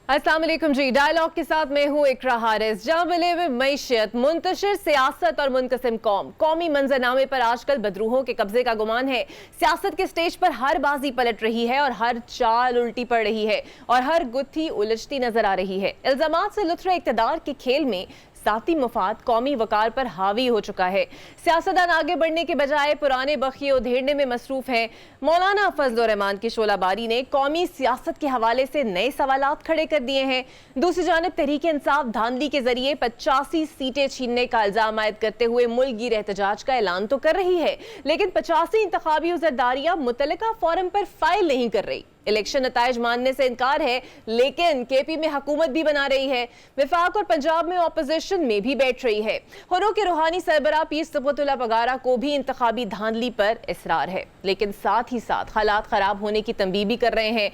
अस्सलाम वालेकुम जी। डायलॉग के साथ मैं हूँ इकरा हारिस। जामिले में मईशत, मुंतशिर सियासत और मुनकसिम कौम, कौमी मंजरनामे पर आजकल बदरूहों के कब्जे का गुमान है। सियासत के स्टेज पर हर बाजी पलट रही है और हर चाल उल्टी पड़ रही है और हर गुत्थी उलझती नजर आ रही है। इल्जामात से लुत्फ़े इक़्तिदार के खेल में ज़ाती मुफाद कौमी वकार पर हावी हो चुका है। सियासतदान आगे बढ़ने के बजाय पुराने बखिए उधेड़ने में मसरूफ हैं। मौलाना फजल रहमान की शोलाबारी ने कौमी सियासत के हवाले से नए सवालात खड़े कर दिए हैं। दूसरी जानब तहरीक इंसाफ धांधली के जरिए 85 सीटें छीनने का इल्जाम आयद करते हुए मुल्क गिर एहतजाज का ऐलान तो कर रही है, लेकिन 85 इंतखाबी ज़रदारियां मुतल्लिका फोरम पर फाइल नहीं कर रही। इलेक्शन नताइज मानने से इनकार है, लेकिन केपी में हुकूमत भी बना रही है। विफाक और पंजाब में ऑपोजिशन में भी बैठ रही है। हुर्रों के रूहानी सरबराह पीर सफवतुल्लाह बगारा को भी इंतखाबी धांधली पर इसरार है, लेकिन साथ ही साथ हालात खराब होने की तंबीह भी कर रहे हैं।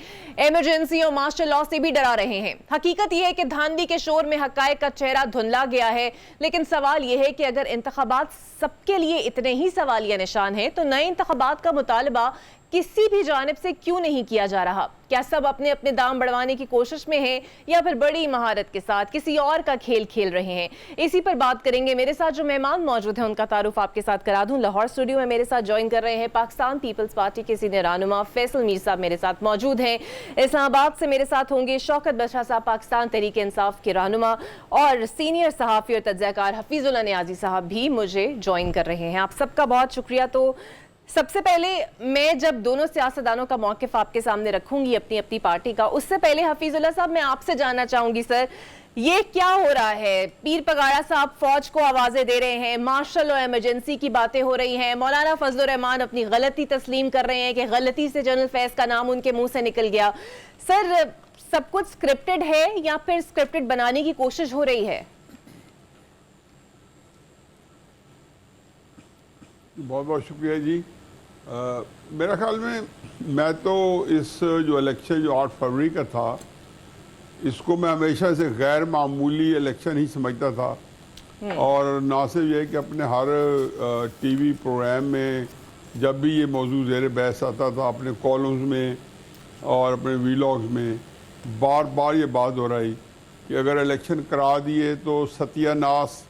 इमरजेंसी और मार्शल लॉ से भी डरा रहे हैं। हकीकत यह है कि धांधली के शोर में हकायक का चेहरा धुंधला गया है, लेकिन सवाल यह है कि अगर इंतखाबात सबके लिए इतने ही सवालिया निशान है तो नए इंतखाबात का मुतालबा किसी भी जानिब से क्यों नहीं किया जा रहा? क्या सब अपने अपने दाम बढ़वाने की कोशिश में हैं या फिर बड़ी महारत के साथ किसी और का खेल खेल रहे हैं? इसी पर बात करेंगे। मेरे साथ जो मेहमान मौजूद हैं उनका तारुफ आपके साथ करा दूं। लाहौर स्टूडियो में मेरे साथ ज्वाइन कर रहे हैं पाकिस्तान पीपल्स पार्टी के सीनियर रहनुमा फैसल मीर साहब मेरे साथ मौजूद हैं। इस्लामाबाद से मेरे साथ होंगे शौकत बशा साहब, पाकिस्तान तहरीक इंसाफ के रहनुमा, और सीनियर सहाफ़ी और तज्ज़ियाकार हफीजुल्लाह नियाज़ी साहब भी मुझे ज्वाइन कर रहे हैं। आप सबका बहुत शुक्रिया। तो सबसे पहले मैं जब दोनों सियासतदानों का मौक़िफ़ आपके सामने रखूंगी अपनी अपनी पार्टी का, उससे पहले हफीजुल्लाह साहब मैं आपसे जानना चाहूंगी सर, ये क्या हो रहा है? पीर पगाड़ा साहब फौज को आवाजें दे रहे हैं, मार्शल और इमरजेंसी की बातें हो रही हैं, मौलाना फजल रहमान अपनी गलती तस्लीम कर रहे हैं कि गलती से जनरल फैज का नाम उनके मुंह से निकल गया। सर, सब कुछ स्क्रिप्टेड है या फिर स्क्रिप्टेड बनाने की कोशिश हो रही है? बहुत बहुत शुक्रिया जी। मेरा ख्याल में मैं तो इस जो इलेक्शन जो 8 फरवरी का था, इसको मैं हमेशा से गैर मामूली इलेक्शन ही समझता था। और ना सिर्फ ये कि अपने हर टीवी प्रोग्राम में जब भी ये मौजूद ज़ेर बहस आता था, अपने कॉलम्स में और अपने वीलॉग्स में बार बार ये बात हो रही कि अगर इलेक्शन करा दिए तो सत्यानाश,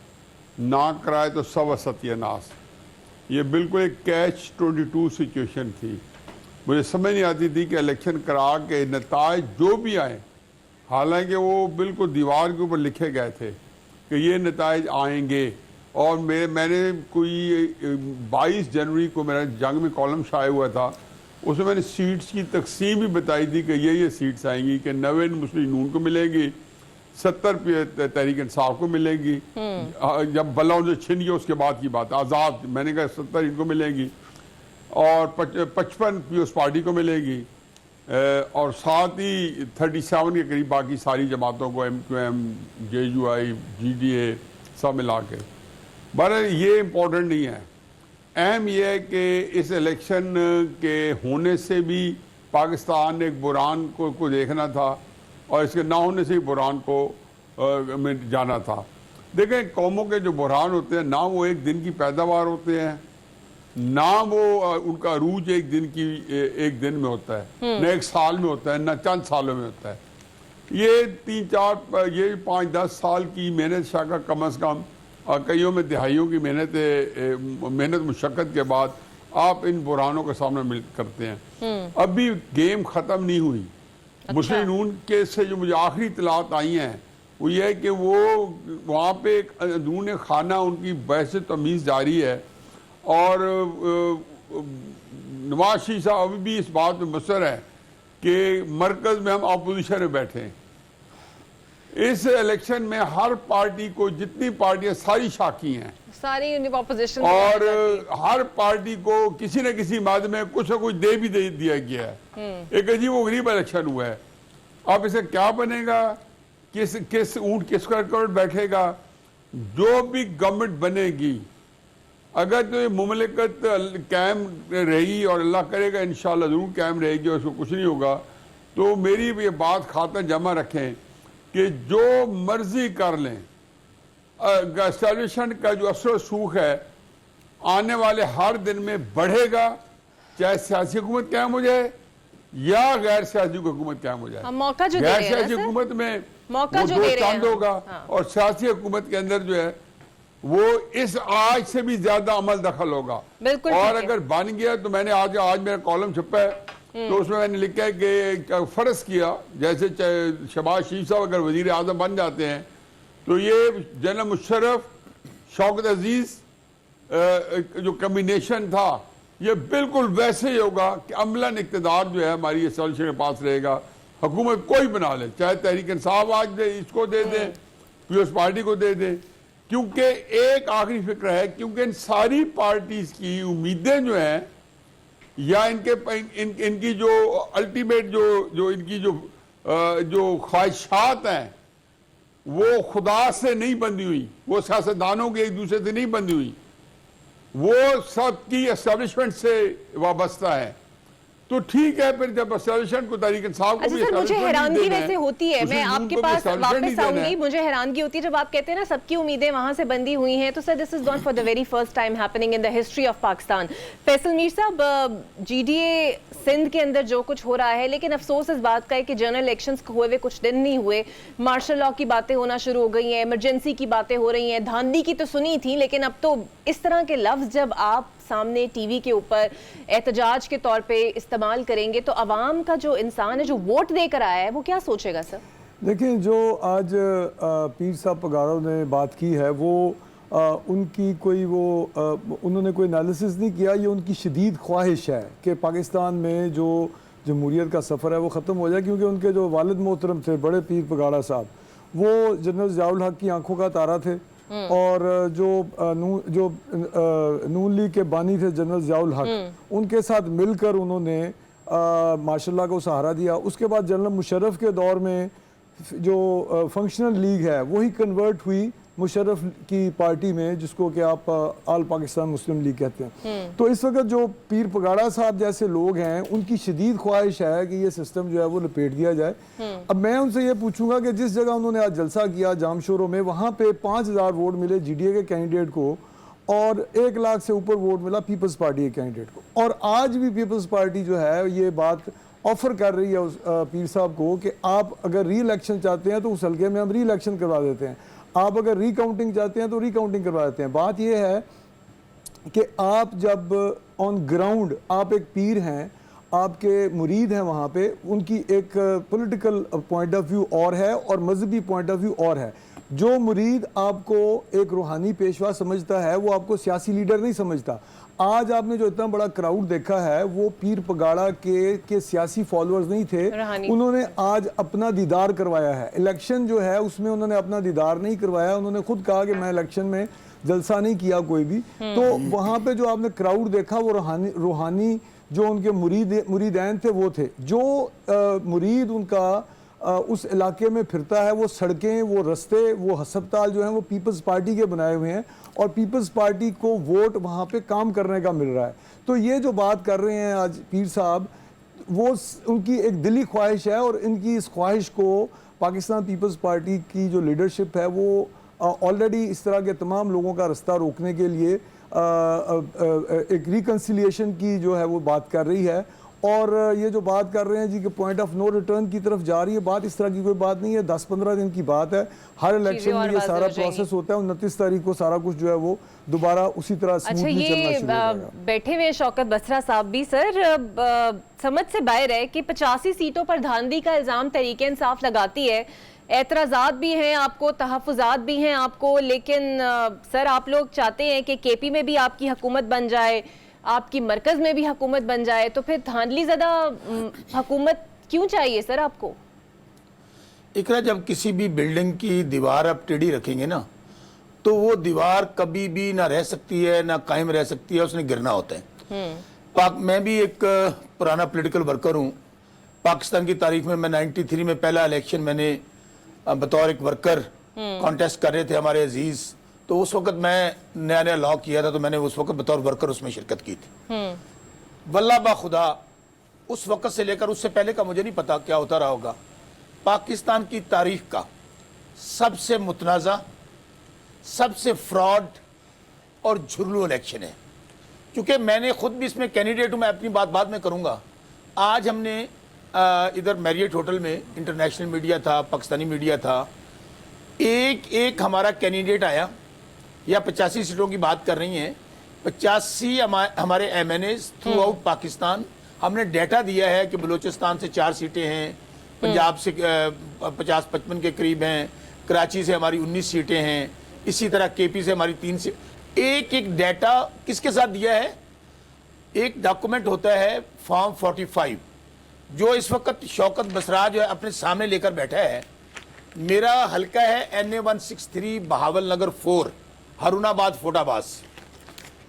ना कराए तो सब सत्यानाश। ये बिल्कुल एक कैच 22 सिचुएशन थी। मुझे समझ नहीं आती थी कि इलेक्शन करा के नताज जो भी आए, हालांकि वो बिल्कुल दीवार के ऊपर लिखे गए थे कि ये नताज आएंगे, और मैंने कोई 22 जनवरी को मेरा जंग में कॉलम शाया हुआ था, उसमें मैंने सीट्स की तकसीम भी बताई थी कि ये सीट्स आएंगी कि 90 मुस्लिम नून को मिलेगी, 70 तहरीक इंसाफ को मिलेगी, जब बल्ला उनसे छिन गया उसके बाद की बात, आज़ाद मैंने कहा 70 इनको मिलेगी, और 55 पीपल्स पार्टी को मिलेगी, और साथ ही 37 के करीब बाकी सारी जमातों को, MQM, JUI, GDA सब मिला के। बहरहाल ये इम्पोर्टेंट नहीं है। अहम यह है कि इस इलेक्शन के होने से भी पाकिस्तान ने एक बुरान को देखना था और इसके ना होने से ही बुरान को में जाना था। देखें, कौमों के जो बुरान होते हैं ना वो एक दिन की पैदावार होते हैं, ना वो उनका अरूज एक दिन में होता है, न एक साल में होता है, न चंद सालों में होता है। ये 5-10 साल की मेहनत शाखा कम से कम, कईयों में दिहाइयों की मेहनत मुशक्कत के बाद आप इन बुरानों का सामना करते हैं। अभी गेम ख़त्म नहीं हुई। अच्छा। मुस्लिम नून के से जो मुझे आखिरी इतलात आई हैं वो ये है कि वो वहाँ पे एक अंदरून खाना उनकी बहस तमीज़ जारी है, और नवाज शरीफ साहब अभी भी इस बात में मुसर है कि मरकज़ में हम अपोजिशन में बैठे हैं। इस इलेक्शन में हर पार्टी को, जितनी पार्टियां सारी शाकी हैं, सारी अपोजिशन, और हर पार्टी को किसी न किसी माध्यम में कुछ न कुछ दे दिया गया है। एक अजीब व गरीब इलेक्शन हुआ है। अब इसे क्या बनेगा, किस ऊंट किसका रिकॉर्ड बैठेगा? जो भी गवर्नमेंट बनेगी, अगर तो ये मुमलिकत कायम रहेगी, और अल्लाह करेगा इंशाअल्लाह जरूर कायम रहेगी, और उसको कुछ नहीं होगा, तो मेरी ये बात खातर जमा रखें कि जो मर्जी कर लें, एस्टेब्लिशमेंट का जो असर सूख है आने वाले हर दिन में बढ़ेगा, चाहे सियासी हुकूमत कायम हो जाए, या गैर सियासी हुकूमत कायम हो जाए। हम मौका जो दे गैर रहे हैं ना सियासी सर? हुकूमत में मौका वो जो दो दे रहे हैं चांद हम। होगा हाँ। और सियासी हुकूमत के अंदर जो है वो इस आज से भी ज्यादा अमल दखल होगा। बिल्कुल और ठीक है। अगर बन गया तो मैंने आज मेरा कॉलम छपा है तो उसमें मैंने लिखा है कि फर्ज किया जैसे शहबाज शरीफ साहब अगर वजीर आजम बन जाते हैं तो ये जनरल मुशर्रफ शौकत अजीज जो कम्बिनेशन था ये बिल्कुल वैसे ही होगा कि अमलन इक़्तिदार जो है हमारी असोसिएशन के पास रहेगा। हुकूमत कोई बना ले, चाहे तहरीक इंसाफ आज दे, इसको दे दे, पीपल्स पार्टी को दे दे, क्योंकि एक आखिरी फिक्र है, क्योंकि इन सारी पार्टीज की उम्मीदें जो हैं या इनकी जो अल्टीमेट जो इनकी जो ख्वाहिशात हैं वो खुदा से नहीं बंधी हुई, वो सियासतदानों के एक दूसरे से नहीं बंधी हुई, वो सबकी एस्टेब्लिशमेंट से वाबस्ता है। तो ठीक है, फिर जब एस्टेब्लिशमेंट को तहरीक इंसाफ को अच्छा भी सर, मुझे establishment हैरानगी देना है, वैसे होती है, मैं मुस्लिम आपके को भी पास establishment ही वापस देना है। आऊंगी। मुझे हैरानगी होती है जब आप कहते हैं ना सबकी उम्मीदें वहां से बंधी हुई हैं, तो sir this is not for the very first time happening in the history of Pakistan. Faisal Mir साहब, जीडीए सिंध के अंदर जो कुछ हो रहा है, लेकिन अफसोस इस बात का है कि जनरल इलेक्शंस हुए हुए कुछ दिन नहीं हुए, मार्शल लॉ की बातें होना शुरू हो गई हैं, इमरजेंसी की बातें हो रही हैं, धांधली की तो सुनी थी, लेकिन अब तो इस तरह के लफ्ज जब आप सामने टीवी के ऊपर एहतजाज के तौर पे इस्तेमाल करेंगे तो अवाम का जो इंसान है जो वोट देकर आया है वो क्या सोचेगा सर? देखिए, जो आज पीर साहब पगारों ने बात की है वो उनकी कोई उन्होंने कोई एनालिसिस नहीं किया। ये उनकी शदीद ख्वाहिश है कि पाकिस्तान में जो जमहूरियत का सफ़र है वो ख़त्म हो जाए, क्योंकि उनके जो वालिद मोहतरम थे बड़े पीर पगाड़ा साहब वो जनरल ज़ियाउल हक की आंखों का तारा थे, और जो नून लीग के बानी थे जनरल ज़ियाउल हक, उनके साथ मिलकर उन्होंने माशाल्लाह को सहारा दिया। उसके बाद जनरल मुशर्रफ के दौर में जो फंक्शनल लीग है वही कन्वर्ट हुई मुशर्रफ की पार्टी में, जिसको कि आप आल पाकिस्तान मुस्लिम लीग कहते हैं। तो इस वक्त जो पीर पगाड़ा साहब जैसे लोग हैं उनकी शदीद ख्वाहिश है कि ये सिस्टम जो है वो लपेट दिया जाए। अब मैं उनसे ये पूछूंगा कि जिस जगह उन्होंने आज जलसा किया जामशोरों में, वहाँ पे 5000 वोट मिले जीडीए के कैंडिडेट को और 1 लाख से ऊपर वोट मिला पीपल्स पार्टी के कैंडिडेट को। और आज भी पीपल्स पार्टी जो है ये बात ऑफर कर रही है उस पीर साहब को कि आप अगर री इलेक्शन चाहते हैं तो उस हल्के में हम री इलेक्शन करवा देते हैं, आप अगर रिकाउंटिंग चाहते हैं तो रिकाउंटिंग करवा देते हैं। बात यह है कि आप जब ऑन ग्राउंड आप एक पीर हैं, आपके मुरीद हैं, वहाँ पे उनकी एक पॉलिटिकल पॉइंट ऑफ व्यू और है और मजहबी पॉइंट ऑफ व्यू और है। जो मुरीद आपको एक रूहानी पेशवा समझता है वो आपको सियासी लीडर नहीं समझता। आज आपने जो इतना बड़ा क्राउड देखा है वो पीर पगाड़ा के सियासी फॉलोअर्स नहीं थे, उन्होंने आज अपना दीदार करवाया है। इलेक्शन जो है उसमें उन्होंने अपना दीदार नहीं करवाया, उन्होंने खुद कहा कि मैं इलेक्शन में जलसा नहीं किया कोई भी। तो वहाँ पे जो आपने क्राउड देखा वो रूहानी जो उनके मुरीदैन थे वो थे। जो मुरीद उनका उस इलाके में फिरता है, वो सड़कें, वो रास्ते, वो हस्पताल जो हैं वो पीपल्स पार्टी के बनाए हुए हैं और पीपल्स पार्टी को वोट वहाँ पे काम करने का मिल रहा है। तो ये जो बात कर रहे हैं आज पीर साहब, वो उनकी एक दिली ख्वाहिश है और इनकी इस ख्वाहिश को पाकिस्तान पीपल्स पार्टी की जो लीडरशिप है वो ऑलरेडी इस तरह के तमाम लोगों का रास्ता रोकने के लिए एक रिकन्सिलिएशन की जो है वो बात कर रही है। और ये जो बात कर रहे हैं जी कि पॉइंट ऑफ नो रिटर्न की तरफ जा रही है, बात इस तरह की कोई बात नहीं है। 10-15 दिन की बात है, हर इलेक्शन में ये सारा प्रोसेस होता है। 29 तारीख को सारा कुछ जो है वो दोबारा उसी तरह स्मूथली चलना शुरू हो जाएगा। बैठे हुए शौकत बसरा साहब भी सर समझ से बाहर है कि 85 सीटों पर धांधली का इल्जाम तहरीक इंसाफ लगाती है, एतराज़ात भी हैं आपको, तहफ़्फ़ुज़ात भी हैं आपको, लेकिन सर आप लोग चाहते हैं कि केपी में भी आपकी हुकूमत बन जाए, आपकी मरकज़ में भी हुकूमत बन जाए, तो फिर धांधली ज़्यादा हुकूमत क्यों चाहिए सर आपको? इकरा, जब किसी भी बिल्डिंग की दीवार आप टेढ़ी रखेंगे ना तो वो दीवार कभी भी ना रह सकती है ना कायम रह सकती है, उसने गिरना होता है। मैं भी एक पुराना पॉलिटिकल वर्कर हूँ। पाकिस्तान की तारीख में मैं 93 में पहला इलेक्शन मैंने बतौर एक वर्कर कॉन्टेस्ट कर रहे थे हमारे अजीज, तो उस वक्त मैं नया नया लॉ किया था, तो मैंने उस वक्त बतौर वर्कर उसमें शिरकत की थी। वल्लाह बा खुदा उस वक्त से लेकर उससे पहले का मुझे नहीं पता क्या होता रहा होगा, पाकिस्तान की तारीख का सबसे मुतनाज़ा, सबसे फ्रॉड और झुर्लू इलेक्शन है। क्योंकि मैंने खुद भी इसमें कैंडिडेट हूं, मैं अपनी बात बाद में करूंगा। आज हमने इधर मैरियट होटल में इंटरनेशनल मीडिया था, पाकिस्तानी मीडिया था, एक हमारा कैंडिडेट आया, या 85 सीटों की बात कर रही हैं, 85 हमारे MNAs थ्रू आउट पाकिस्तान। हमने डाटा दिया है कि बलूचिस्तान से 4 सीटें हैं, पंजाब से 50-55 के करीब हैं, कराची से हमारी 19 सीटें हैं, इसी तरह KP से हमारी 3 सीट। एक डाटा किसके साथ दिया है? एक डॉक्यूमेंट होता है फॉर्म 45, जो इस वक्त शौकत बसरा जो है अपने सामने लेकर बैठा है। मेरा हल्का है NA 163 बहावल नगर 4 हारूनाबाद फोटाबास।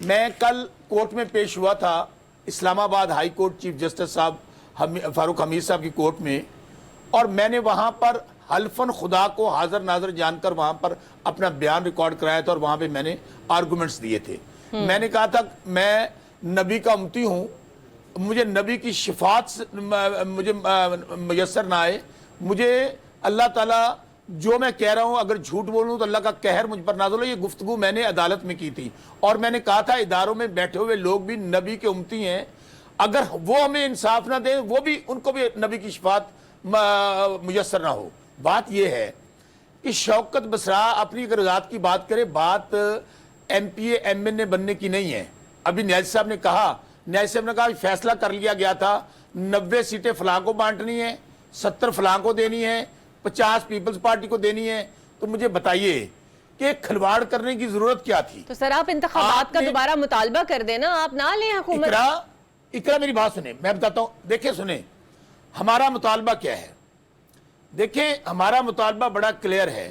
मैं कल कोर्ट में पेश हुआ था, Islamabad high court chief justice साहब फारूक हमीद साहब की कोर्ट में, और मैंने वहाँ पर हल्फन खुदा को हाजिर नाजर जानकर वहाँ पर अपना बयान रिकॉर्ड कराया था, और वहाँ पे मैंने आर्गूमेंट्स दिए थे। मैंने कहा था मैं नबी का उम्मती हूँ, मुझे नबी की शिफात मुझे मुयस्सर ना आए, मुझे अल्लाह ताला जो मैं कह रहा हूं अगर झूठ बोलूं तो अल्लाह का कहर मुझ पर नाज़िल हो। ये गुफ्तगू मैंने अदालत में की थी, और मैंने कहा था इदारों में बैठे हुए लोग भी नबी के उम्मती हैं, अगर वो हमें इंसाफ ना दें, वो भी उनको भी नबी की शिफात मुयस्सर ना हो। बात यह है कि शौकत बसरा अपनी अगर ज़ात की बात करे, बात MPA MNA बनने की नहीं है। अभी न्याज साहब ने कहा फैसला कर लिया गया था 90 सीटें फलां को बांटनी है, 70 फलां को देनी है, 50 पीपल्स पार्टी को देनी है। तो मुझे बताइए कि खिलवाड़ करने की जरूरत क्या थी? तो सर आप इंतखाबात का दोबारा मुतालबा कर देना, आप ना लें हुकूमत। इकरा मेरी बात सुने, मैं बताता हूं। देखिए सुने, हमारा मुतालबा क्या है। देखिए हमारा मुतालबा बड़ा क्लियर है।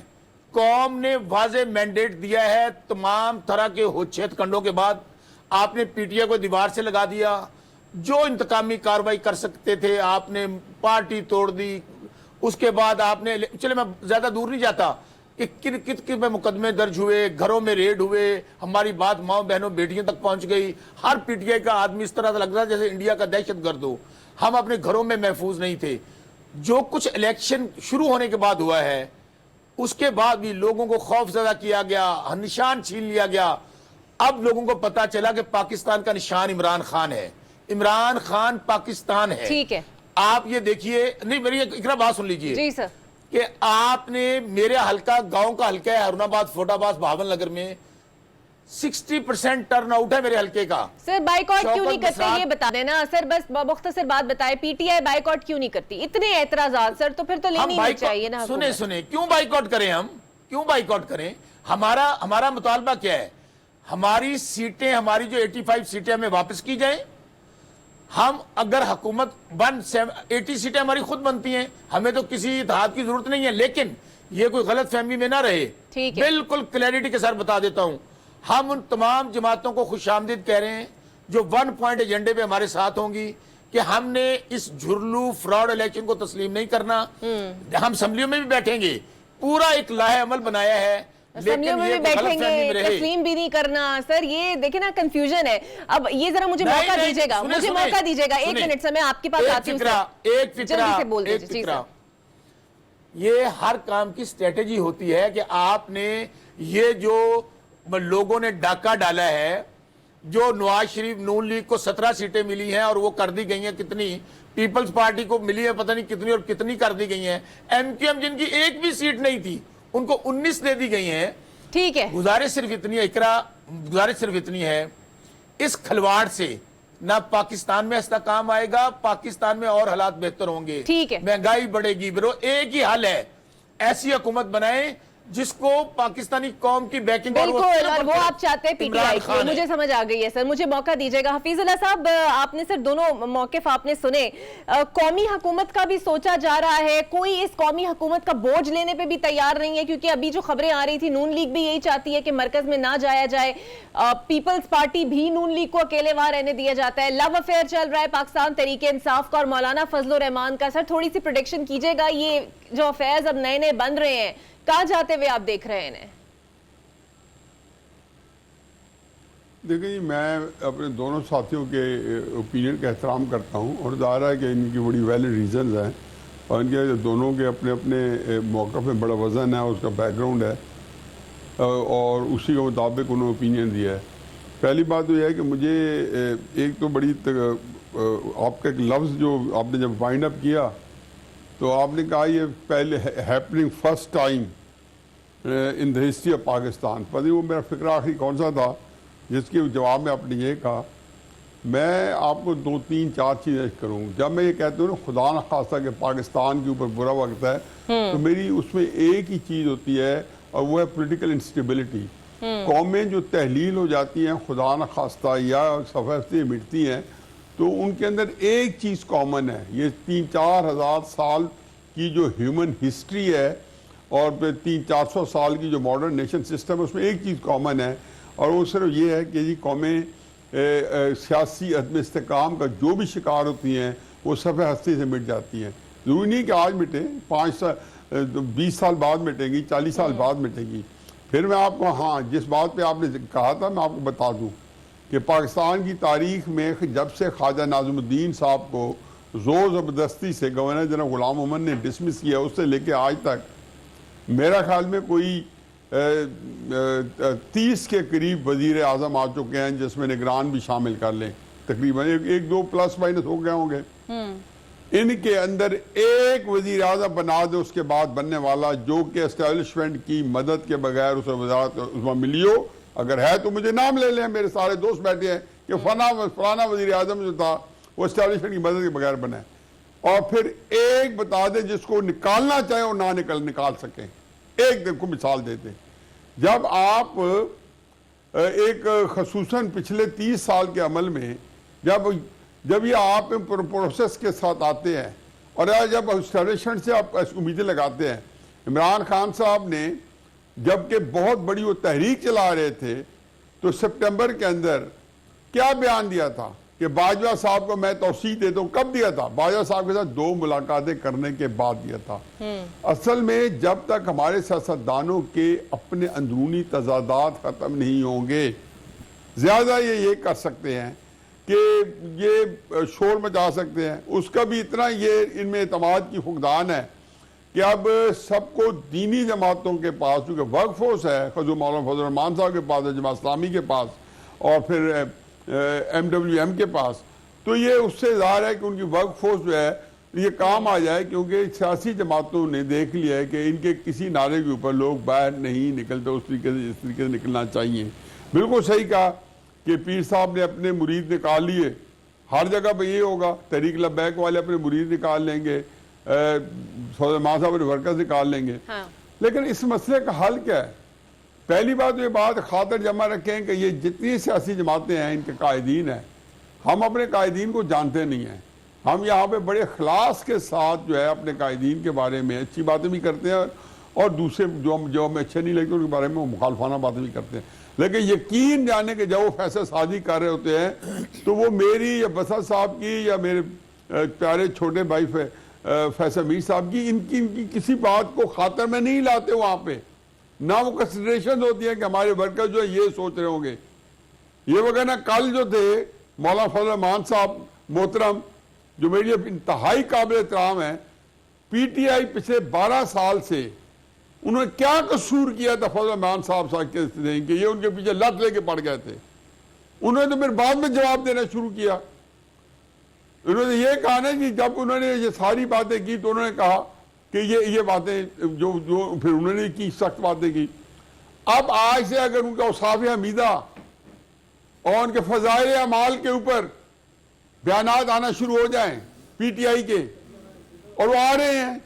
कौम ने वाज़े मैंडेट दिया है, तमाम तरह के होच्छेद कंडों के बाद आपने PTI को दीवार से लगा दिया, जो इंतकामी कार्रवाई कर सकते थे आपने पार्टी तोड़ दी। उसके बाद आपने, चले मैं ज्यादा दूर नहीं जाता, कि कित में मुकदमे दर्ज हुए, घरों में रेड हुए, हमारी बात माओ बहनों बेटियों तक पहुंच गई। हर PTI का आदमी इस तरह से लग रहा जैसे इंडिया का दहशतगर्द हो। हम अपने घरों में महफूज नहीं थे। जो कुछ इलेक्शन शुरू होने के बाद हुआ है, उसके बाद भी लोगों को खौफजदा किया गया, निशान छीन लिया गया। अब लोगों को पता चला कि पाकिस्तान का निशान इमरान खान है, इमरान खान पाकिस्तान है। ठीक है, आप ये देखिए, नहीं मेरी इकरा बात सुन लीजिए जी सर, कि आपने मेरे हल्का, गांव का हल्का है हारूनाबाद फोटाबास बहावल नगर में 60% टर्न आउट है मेरे हल्के का। सर बाइकआउट क्यों नहीं करते ये बता देना सर, बस मुख्तसर बात बताए, PTI बाइकआउट क्यों नहीं करती? इतने एतराजात सर, तो फिर तो लेनी नहीं चाहिए ना। सुने क्यों बाइकआउट करें? हम क्यों बाइकआउट करें? हमारा मुतालबा क्या है? हमारी सीटें, हमारी जो 85 सीटें हमें वापस की जाए। हम अगर हुकूमत 80 सीटें हमारी खुद बनती हैं, हमें तो किसी इत्तेहाद की जरूरत नहीं है। लेकिन ये कोई गलत फहमी में ना रहे, बिल्कुल क्लैरिटी के साथ बता देता हूं, हम उन तमाम जमातों को खुशामदीद कह रहे हैं जो 1 पॉइंट एजेंडे पे हमारे साथ होंगी कि हमने इस झुरलू फ्रॉड इलेक्शन को तस्लीम नहीं करना। हम असम्बलियों में भी बैठेंगे, पूरा एक लाहे अमल बनाया है, असेंबलियों में भी बैठेंगे, तस्लीम भी नहीं करना। सर ये देखिए ना, कंफ्यूजन है। अब ये जरा मुझे मौका दीजिएगा, मुझे मौका दीजिएगा, 1 मिनट से मैं आपके पास आती हूँ। जल्दी से बोल दीजिए। जी सर, ये हर काम की स्ट्रेटेजी होती है कि आपने ये जो लोगों ने डाका डाला है, जो नवाज शरीफ नून लीग को 17 सीटें मिली हैं और वो कर दी गई हैं कितनी, पीपल्स पार्टी को मिली है पता नहीं कितनी और कितनी कर दी गई हैं, MQM जिनकी एक भी सीट नहीं थी उनको 19 दे दी गई हैं। ठीक है, गुजारिश सिर्फ इतनी है इकरा, गुजारिश सिर्फ इतनी है, इस खिलवाड़ से ना पाकिस्तान में इस्तेकाम आएगा, पाकिस्तान में और हालात बेहतर होंगे। ठीक है, महंगाई बढ़ेगी। बिरो एक ही हल है, ऐसी हुकूमत बनाए जिसको पाकिस्तानी कौम की बैकिंग, बिल्कुल, और वो आप चाहते हैं PTI की। मुझे समझ आ गई है सर, मुझे मौका दीजिएगा। हफीजुल्लाह साहब, आपने सर दोनों मौक़िफ़ आपने सुने। कौमी हुकूमत का भी सोचा जा रहा है, कोई इस कौमी हुकूमत का बोझ लेने पे भी तैयार नहीं है, क्योंकि अभी जो खबरें आ रही थी, नून लीग भी यही चाहती है कि मरकज में ना जाया जाए, पीपल्स पार्टी भी नून लीग को अकेले वहां रहने दिया जाता है। लव अफेयर चल रहा है पाकिस्तान तहरीक इंसाफ का और मौलाना फजलुर रहमान का। सर थोड़ी सी प्रेडिक्शन कीजिएगा, ये जो अफेयर्स अब नए नए बन रहे हैं, कहाँ जाते हुए आप देख रहे हैं इन्हें? देखिए जी, मैं अपने दोनों साथियों के ओपिनियन का एहतराम करता हूँ और ज़ाहिर है कि इनकी बड़ी वैलिड रीज़न्स हैं और इनके दोनों के अपने अपने मौक़िफ़ में बड़ा वज़न है, उसका बैकग्राउंड है और उसी के मुताबिक उन्होंने ओपिनियन दिया है। पहली बात तो यह है कि मुझे एक तो बड़ी आपका एक लफ्ज़ जो आपने जब वाइंड अप किया तो आपने कहा ये पहले happening first time in the history of Pakistan. पता नहीं वो मेरा फिक्र आखिरी कौन सा था जिसके जवाब में आपने ये कहा। मैं आपको 2, 3, 4 चीज़ें करूँ। जब मैं ये कहता हूँ ना खुदा न खास्ता कि पाकिस्तान के ऊपर बुरा वक्त है, तो मेरी उसमें एक ही चीज़ होती है और वो है पॉलिटिकल इंस्टेबिलिटी। कौमें जो तहलील हो जाती हैं खुदा न खास्ता या सफ़र से मिटती हैं, तो उनके अंदर एक चीज़ कॉमन है। ये 3-4 हज़ार साल की जो ह्यूमन हिस्ट्री है और फिर 300-400 साल की जो मॉडर्न नेशन सिस्टम है, उसमें एक चीज़ कॉमन है और वो सिर्फ ये है कि जी कौमें सियासी अदम इस्तेकाम का जो भी शिकार होती हैं वो सफ़े हस्ती से मिट जाती हैं। ज़रूरी नहीं कि आज मिटें, 5 साल 20 साल बाद मिटेंगी, 40 साल बाद मिटेंगी। फिर मैं आपको, हाँ, जिस बात पे आपने कहा था मैं आपको बता दूं कि पाकिस्तान की तारीख में जब से ख्वाजा नाज़िमुद्दीन साहब को ज़ोर ज़बरदस्ती से गवर्नर जनरल ग़ुलाम मोहम्मद ने डिसमिस किया, उससे लेके आज तक मेरा ख्याल में कोई 30 के करीब वज़ीर आज़म आ चुके हैं, जिसमें निगरान भी शामिल कर लें, तकरीबन 1-2 प्लस माइनस हो गए होंगे। इनके अंदर एक वज़ीर आज़म बना दे उसके बाद बनने वाला जो कि एस्टेब्लिशमेंट की मदद के बगैर उसे वज़ारत उसमें मिली हो, अगर है तो मुझे नाम ले लें, मेरे सारे दोस्त बैठे हैं कि फलाना वज़ीर आज़म जो था वो एस्टेब्लिशमेंट की मदद के बगैर बना है। और फिर एक बता दे जिसको निकालना चाहे और ना निकाल सकें। एक दिन को मिसाल देते, जब आप एक खसूसन पिछले 30 साल के अमल में जब ये आप प्रोसेस के साथ आते हैं और जब एस्टेब्लिशमेंट से आप उम्मीदें लगाते हैं। इमरान खान साहब ने जबकि बहुत बड़ी वो तहरीक चला रहे थे, तो सितंबर के अंदर क्या बयान दिया था कि बाजवा साहब को मैं तौसीक देता हूँ। कब दिया था? बाजवा साहब के साथ 2 मुलाकातें करने के बाद दिया था। असल में जब तक हमारे सियासतदानों के अपने अंदरूनी तजादात ख़त्म नहीं होंगे, ज़्यादा ये कर सकते हैं कि ये शोर मचा सकते हैं, उसका भी इतना ये इनमें एतमाद की फुकदान है कि अब सबको दीनी जमातों के पास, क्योंकि वर्क फोर्स है, खजू मौलाना फजल रहमान साहब के पास, जमात इस्लामी के पास और फिर MWM के पास, तो ये उससे ज़ाहिर है कि उनकी वर्क फोर्स जो है ये काम आ जाए, क्योंकि सियासी जमातों ने देख लिया है कि इनके किसी नारे के ऊपर लोग बाहर नहीं निकलते उस तरीके से, जिस तरीके से निकलना चाहिए। बिल्कुल सही कहा कि पीर साहब ने अपने मुरीद निकाल लिए, हर जगह पर ये होगा, तहरीक लब्बैक वाले अपने मुरीद निकाल लेंगे, मां साहब वर्कर्स निकाल लेंगे। हाँ। लेकिन इस मसले का हल क्या है? पहली बात तो ये बात खातर जमा रखें कि ये जितनी सियासी जमातें हैं इनके कायदीन हैं, हम अपने कायदीन को जानते नहीं हैं। हम यहाँ पे बड़े खलास के साथ जो है अपने कायदीन के बारे में अच्छी बातें भी करते हैं और दूसरे जो हमें अच्छे नहीं लगते उनके बारे में मुखालफाना बातें भी करते हैं। लेकिन यकीन जाने के जब वो फैसला साजी कर रहे होते हैं तो वो मेरी या बसर साहब की या मेरे प्यारे छोटे भाई फैसल मीर साहब की इनकी किसी बात को खातर में नहीं लाते वहाँ पे, ना वो कंसिडरेशन होती है कि हमारे वर्कर जो है ये सोच रहे होंगे। ये वगैरह कल जो थे मौलाना फजल रहमान साहब मोहतरम, जो मेरी इंतहाई काबिल एहतराम है, PTI पिछले 12 साल से उन्होंने क्या कसूर किया था फजल रहमान साहब के ये उनके पीछे लत लेके पड़ गए थे। उन्होंने तो फिर बाद में जवाब देना शुरू किया। उन्होंने ये कहा ना कि जब उन्होंने ये सारी बातें की तो उन्होंने कहा कि ये बातें जो फिर उन्होंने की सख्त बातें की। अब आज से अगर उनका औसाफ हमीदा और उनके फजाइल अमाल के ऊपर बयानात आना शुरू हो जाएं PTI के, और वो आ रहे हैं,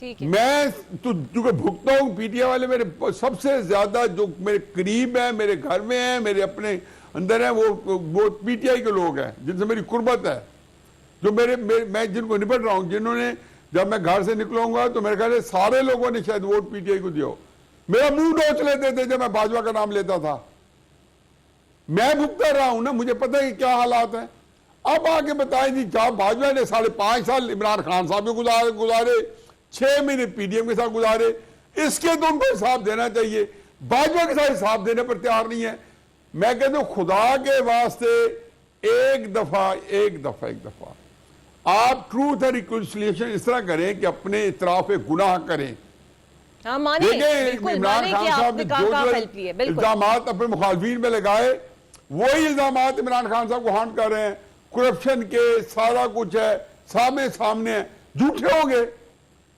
मैं तो चूंकि भुगता हूँ, PTI वाले मेरे सबसे ज्यादा जो मेरे करीब है, मेरे घर में है, मेरे अपने अंदर है, वो PTI के लोग हैं जिनसे मेरी कुर्बत है, जो मैं जिनको निपट रहा हूँ, जिन्होंने जब मैं घर से निकलूंगा तो मेरे ख्याल सारे लोगों ने शायद वोट PTI को दिया। मेरा मुंह नोच लेते थे जब मैं बाजवा का नाम लेता था। मैं भुगता रहा हूं ना, मुझे पता है कि क्या हालात है। अब आके बताएं जी, जब बाजवा ने 5.5 साल इमरान खान साहब के गुजारे 6 महीने PDM के साथ गुजारे, इसके तो उनको हिसाब देना चाहिए। बाजवा के साथ हिसाब देने पर तैयार नहीं है। मैं कहता हूं खुदा के वास्ते एक दफा आप ट्रूथ एंड रिकंसिलिएशन इस तरह करें कि अपने इतराफ गुनाह करें। इमरान खान साहब ने जो इल्जाम अपने मुखालफीन में लगाए, वही इल्जाम इमरान खान साहब को हांट कर रहे हैं। करप्शन के सारा कुछ है, सामने है, झूठे होंगे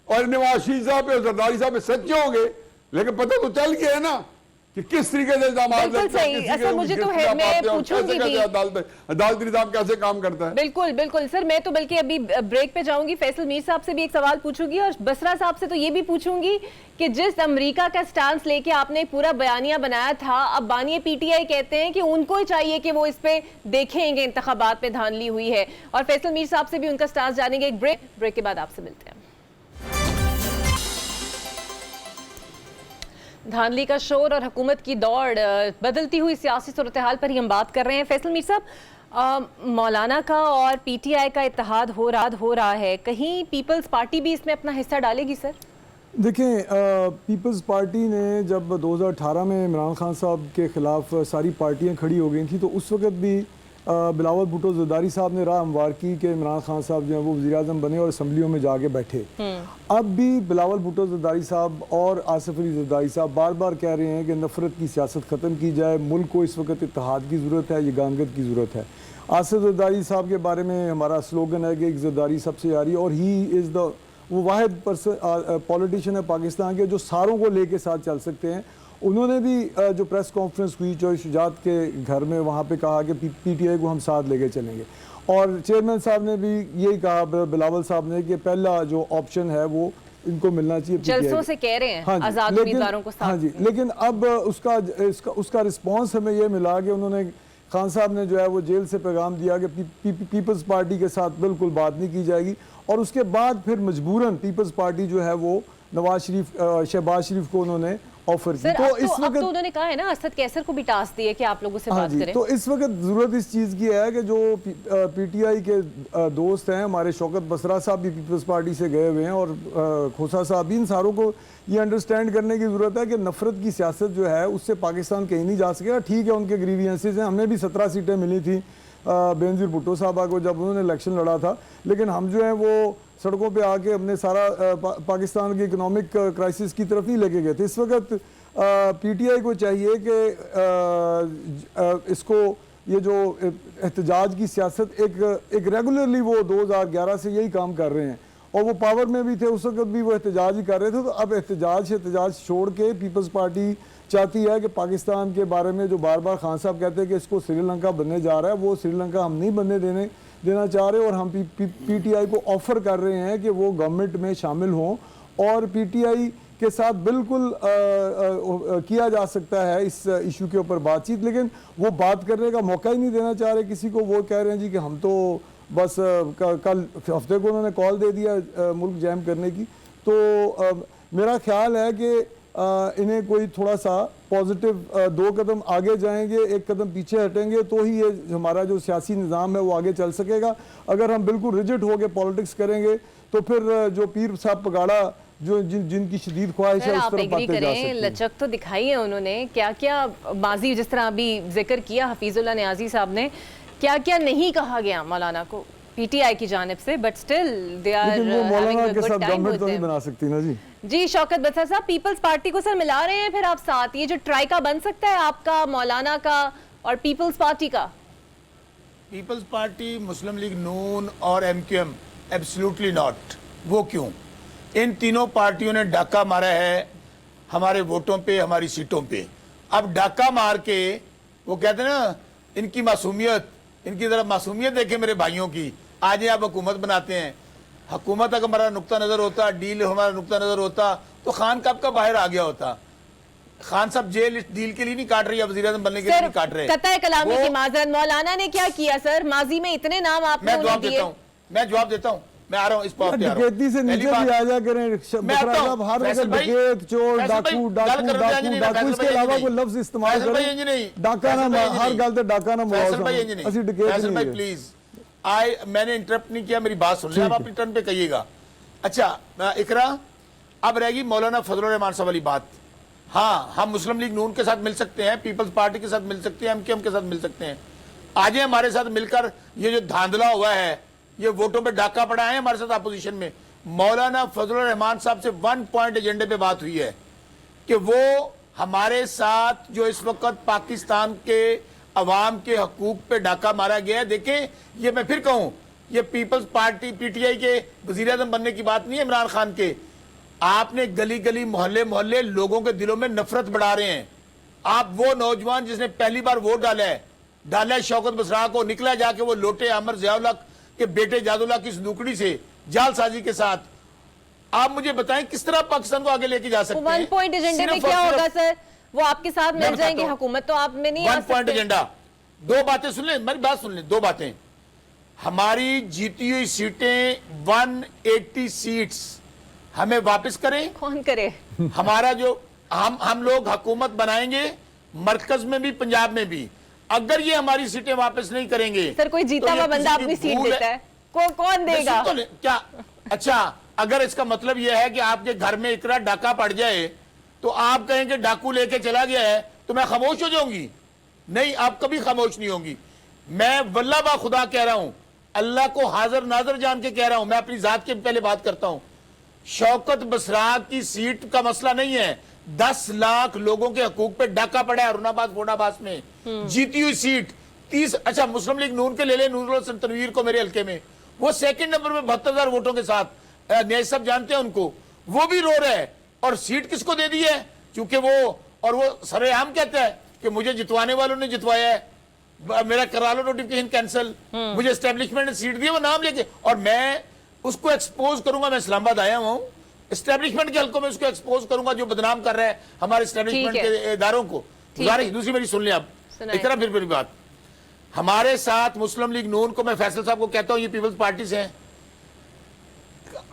और नवाज शरीफ साहब पे जरदारी साहब पे सच्चे होंगे, लेकिन पता तो चल गया है ना कि किस तरीके से बिल्कुल सही। अच्छा, मुझे तो है, मैं पूछूंगी भी अदालती निजाम कैसे काम करता है। बिल्कुल बिल्कुल सर, मैं तो बल्कि अभी ब्रेक पे जाऊंगी, फैसल मीर साहब से भी एक सवाल पूछूंगी और बसरा साहब से तो ये भी पूछूंगी कि जिस अमेरिका का स्टांस लेके आपने पूरा बयानिया बनाया था, अब बानी पीटीआई कहते हैं कि उनको ही चाहिए कि वो इस पे देखेंगे, इंतखाबात में धांधली हुई है, और फैसल मीर साहब से भी उनका स्टांस जानेंगे। एक ब्रेक के बाद आपसे मिलते हैं। धांधली का शोर और हुकूमत की दौड़, बदलती हुई सियासी सूरत हाल पर ही हम बात कर रहे हैं। फैसल मीर साहब, मौलाना का और पीटीआई का इत्तेहाद हो रहा है, कहीं पीपल्स पार्टी भी इसमें अपना हिस्सा डालेगी सर? देखें, पीपल्स पार्टी ने जब 2018 में इमरान खान साहब के ख़िलाफ़ सारी पार्टियां खड़ी हो गई थी, तो उस वक्त भी बिलावल भुट्टो ज़रदारी साहब ने राह हमवार की कि इमरान खान साहब जो है वो वज़ीर-ए-आज़म बने और असम्बलियों में जाके बैठे। अब भी बिलावल भुट्टो ज़रदारी साहब और आसिफ अली ज़रदारी साहब बार बार कह रहे हैं कि नफ़रत की सियासत ख़त्म की जाए, मुल्क को इस वक्त इत्तेहाद की ज़रूरत है, यगानगत की ज़रूरत है। आसिफ ज़रदारी साहब के बारे में हमारा स्लोगन है कि एक ज़रदारी सबसे यारी, और ही इज़ द वो वाहिद पॉलिटिशियन है पाकिस्तान के जो सारों को लेके साथ चल सकते हैं। उन्होंने भी जो प्रेस कॉन्फ्रेंस हुई जो शुजात के घर में, वहाँ पे कहा कि पीटीआई को हम साथ लेके चलेंगे, और चेयरमैन साहब ने भी यही कहा, बिलावल साहब ने, कि पहला जो ऑप्शन है वो इनको मिलना चाहिए। जलसों से कह रहे हैं आजाद उम्मीदवारों को साथ। हाँ जी, लेकिन अब उसका रिस्पॉन्स हमें ये मिला कि उन्होंने, खान साहब ने जो है वो जेल से पैगाम दिया कि पीपल्स पार्टी के साथ बिल्कुल बात नहीं की जाएगी, और उसके बाद फिर मजबूरन पीपल्स पार्टी जो है वो शहबाज शरीफ को उन्होंने ऑफर की। तो इस वक्त तो उन्होंने कहा है ना, असद कैसर को भी टास्क दिए कि आप लोगों से बात करें। तो इस वक्त जरूरत इस चीज़ की है कि जो पीटीआई के दोस्त हैं, हमारे शौकत बसरा साहब भी पीपल्स पार्टी से गए हुए हैं, और खोसा साहब भी, इन सारों को ये अंडरस्टैंड करने की ज़रूरत है कि नफरत की सियासत जो है उससे पाकिस्तान कहीं नहीं जा सकेगा। ठीक है, उनके ग्रीवियंसेस हैं, हमें भी 17 सीटें मिली थी बेनज़ीर भुट्टो साहब को जब उन्होंने इलेक्शन लड़ा था, लेकिन हम जो है वो सड़कों पे आके हमने सारा पाकिस्तान की इकोनॉमिक क्राइसिस की तरफ नहीं लेके गए थे। इस वक्त पीटीआई को चाहिए कि इसको ये जो एहतजाज की सियासत एक रेगुलरली वो 2011 से यही काम कर रहे हैं, और वो पावर में भी थे उस वक्त भी वो एहतजाज ही कर रहे थे। तो अब एहतजाज छोड़ के पीपल्स पार्टी चाहती है कि पाकिस्तान के बारे में जो बार बार खान साहब कहते हैं कि इसको श्रीलंका बनने जा रहा है, वो श्रीलंका हम नहीं बनने देना चाह रहे, और हम पीटीआई को ऑफर कर रहे हैं कि वो गवर्नमेंट में शामिल हों, और पीटीआई के साथ बिल्कुल किया जा सकता है इस इशू के ऊपर बातचीत, लेकिन वो बात करने का मौका ही नहीं देना चाह रहे किसी को। वो कह रहे हैं जी कि हम तो बस कल हफ्ते को उन्होंने कॉल दे दिया मुल्क जैम करने की। तो मेरा ख्याल है कि इन्हें कोई थोड़ा सा पॉजिटिव 2 कदम आगे जाएंगे, 1 कदम पीछे हटेंगे, तो ही ये हमारा जो सियासी निज़ाम है वो आगे चल सकेगा। अगर हम बिल्कुल रिजिड हो के पॉलिटिक्स करेंगे तो फिर जो पीर साहब पगाड़ा जो जिनकी शदीद ख्वाहिश है उस तरफ बातें जा सकती हैं। लचक तो दिखाई है उन्होंने, क्या क्या माजी, जिस तरह अभी जिक्र किया हफीजुल्लाह नियाजी साहब ने, क्या क्या नहीं कहा गया मौलाना को पीटीआई की जानिब से, but still they are having a good time with them. बना सकती ना जी। जी शौकत बसर साहब, पीपल्स पार्टी को सर मिला रहे हैं फिर आप साथ, ये जो ट्राइका बन सकता है आपका, मौलाना का और पीपल्स पार्टी का? पीपल्स पार्टी, मुस्लिम लीग नून और एमक्यूएम, एब्सोल्युटली नॉट। वो क्यों? इन तीनों पार्टियों ने डाका मारा है हमारे वोटों पे, हमारी सीटों पे। अब डाका मार के वो कहते हैं ना, इनकी मासूमियत, इनकी तरफ मासूमियत देखे मेरे भाइयों की, आज आप हुकूमत बनाते हैं। हुकूमत अगर हमारा नुक्ता नज़र होता, डील हमारा नुक्ता नज़र होता, तो खान कब का बाहर आ गया होता। खान साहब जेल इस डील के लिए नहीं काट रही है, वज़ीर-ए-आज़म बनने के लिए नहीं काट रहे। कतई कलामी की माजरत, मौलाना ने क्या किया सर? माजी में इतने नाम आपने मैं जवाब देता हूँ, मैं आ रहा हूँ इस बात पे। डकैती से नीचे भी आ जा करें, हर वक्त डकैत, चोर, डाकू, इसके अलावा कोई लफ्ज इस्तेमाल करें, डाका ना, हर गल ते डाका ना मुआवजा, असि डकैत नहीं है। प्लीज, मैंने इंटरप्ट नहीं किया, मेरी बात सुन ले, आप अपनी टर्न पे कहिएगा। अच्छा इकरा, अब रहेगी मौलाना फजलुर रहमान साहब वाली बात। हाँ, हम मुस्लिम लीग नून के साथ मिल सकते हैं, पीपल्स पार्टी के साथ मिल सकते हैं, एमक्यूएम के साथ मिल सकते हैं। आज हमारे साथ मिलकर ये जो धांधला हुआ है, ये वोटों पे डाका पड़ा है हमारे साथ अपोजिशन में। मौलाना फजलुर रहमान साहब से 1 पॉइंट एजेंडे पे बात हुई है कि वो हमारे साथ जो इस वक्त पाकिस्तान के अवाम के हकूक पे डाका मारा गया है। देखें, ये मैं फिर कहूं, ये पीपल्स पार्टी पीटीआई के वजीर आजम बनने की बात नहीं है इमरान खान के। आपने गली गली मोहल्ले मोहल्ले लोगों के दिलों में नफरत बढ़ा रहे हैं। आप वो नौजवान जिसने पहली बार वोट डाला है शौकत बसरा को, निकला जाके वो लोटे अमर ज़ियाउल हक के बेटे जादुल्ला की संदूकड़ी से जालसाजी के साथ। आप मुझे बताएं किस तरह पाकिस्तान को आगे लेके जा सकते हैं। वन पॉइंट एजेंडे में क्या होगा सर? वो आपके साथ मिल जाएंगे हुकूमत, तो आप में नहीं आ वन पॉइंट सकते। एजेंडा, दो बातें सुन लें, मेरी बात सुन लें, दो बातें। हमारी जीती हुई सीटें 180 सीट्स हमें वापस करें। कौन करे? हमारा जो हम लोग हुकूमत बनाएंगे मरकज में भी पंजाब में भी। अगर ये हमारी सीटें वापस नहीं करेंगे सर कोई जीता तो हुआ ये बंदा किसी अपनी की सीट भूल देता है, कौन मैं देगा? सुन तो ले, क्या अच्छा, अगर इसका मतलब यह है कि आपके घर में इकरा डाका पड़ जाए तो आप कहेंगे डाकू लेके चला गया है तो मैं खामोश हो जाऊंगी? नहीं, आप कभी खामोश नहीं होंगी। मैं वल्लाह बा खुदा कह रहा हूं, अल्लाह को हाजिर नाजर जान के कह रहा हूं, मैं अपनी जात के पहले बात करता हूं। शौकत बसरा की सीट का मसला नहीं है, 10 लाख लोगों के हकूक पे डाका पड़ा है अरुणाबाद फोडाबाद में। जीती हुई सीट 30, अच्छा मुस्लिम लीग नून के ले ले नूरुल हसन तनवीर को मेरे हल्के में, वो सेकंड नंबर में 72,000 वोटों के साथ, न्याय साहब जानते हैं उनको, वो भी रो रहे हैं। और सीट किसको दे दी है? क्योंकि वो सरेआम कहता है कि मुझे जितवाने वालों ने जितवाया है, मेरा करा लो नोटिफिकेशन कैंसिल, मुझे एस्टेब्लिशमेंट ने सीट दी है, वो नाम लेके, और मैं उसको एक्सपोज करूंगा। मैं इस्लामाबाद आया हूं, एस्टेब्लिशमेंट के हल्कों में उसको एक्सपोज करूंगा जो बदनाम कर रहे हैं हमारे एस्टेब्लिशमेंट के इदारों को। गुजारिश दूसरी मेरी सुन लिया, अब एक तरह फिर मेरी बात, हमारे साथ मुस्लिम लीग नून को मैं फैसल साहब को कहता हूं, ये पीपल्स पार्टी से हैं,